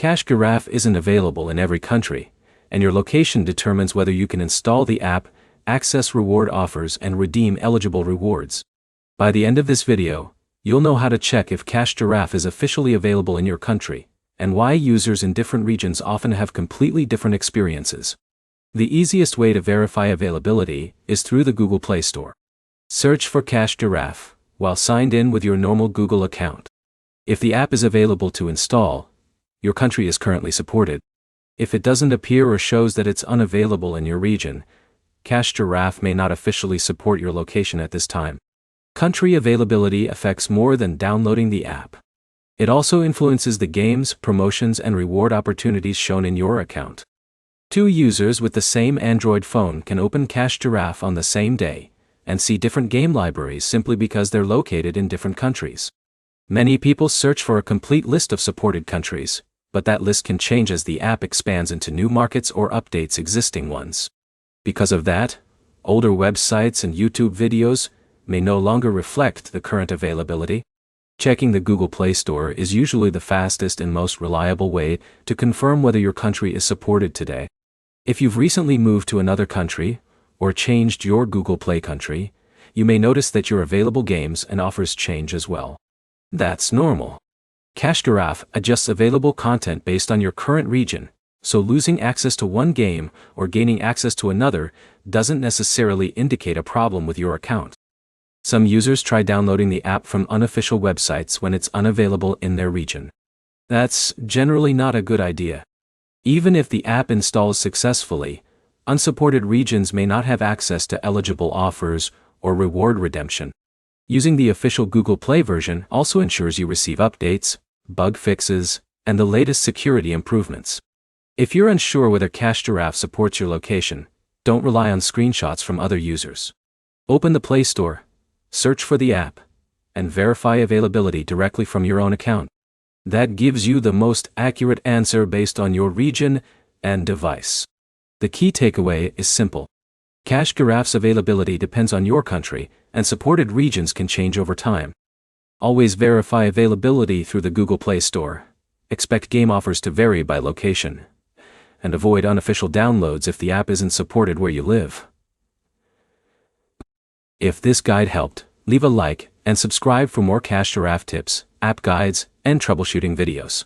Giraffe isn't available in every country, and your location determines whether you can install the app, access reward offers, and redeem eligible rewards. By the end of this video, you'll know how to check if Giraffe is officially available in your country, and why users in different regions often have completely different experiences. The easiest way to verify availability is through the Google Play Store. Search for Giraffe while signed in with your normal Google account. If the app is available to install, your country is currently supported. If it doesn't appear or shows that it's unavailable in your region, Giraffe may not officially support your location at this time. Country availability affects more than downloading the app. It also influences the games, promotions, and reward opportunities shown in your account. Two users with the same Android phone can open Giraffe on the same day and see different game libraries simply because they're located in different countries. Many people search for a complete list of supported countries, but that list can change as the app expands into new markets or updates existing ones. Because of that, older websites and YouTube videos may no longer reflect the current availability. Checking the Google Play Store is usually the fastest and most reliable way to confirm whether your country is supported today. If you've recently moved to another country, or changed your Google Play country, you may notice that your available games and offers change as well. That's normal. Giraffe adjusts available content based on your current region, so losing access to one game or gaining access to another doesn't necessarily indicate a problem with your account. Some users try downloading the app from unofficial websites when it's unavailable in their region. That's generally not a good idea. Even if the app installs successfully, unsupported regions may not have access to eligible offers or reward redemption. Using the official Google Play version also ensures you receive updates, bug fixes, and the latest security improvements. If you're unsure whether Giraffe supports your location, don't rely on screenshots from other users. Open the Play Store, search for the app, and verify availability directly from your own account. That gives you the most accurate answer based on your region and device. The key takeaway is simple. Giraffe's availability depends on your country, and supported regions can change over time. Always verify availability through the Google Play Store. Expect game offers to vary by location. And avoid unofficial downloads if the app isn't supported where you live. If this guide helped, leave a like and subscribe for more Giraffe tips, app guides, and troubleshooting videos.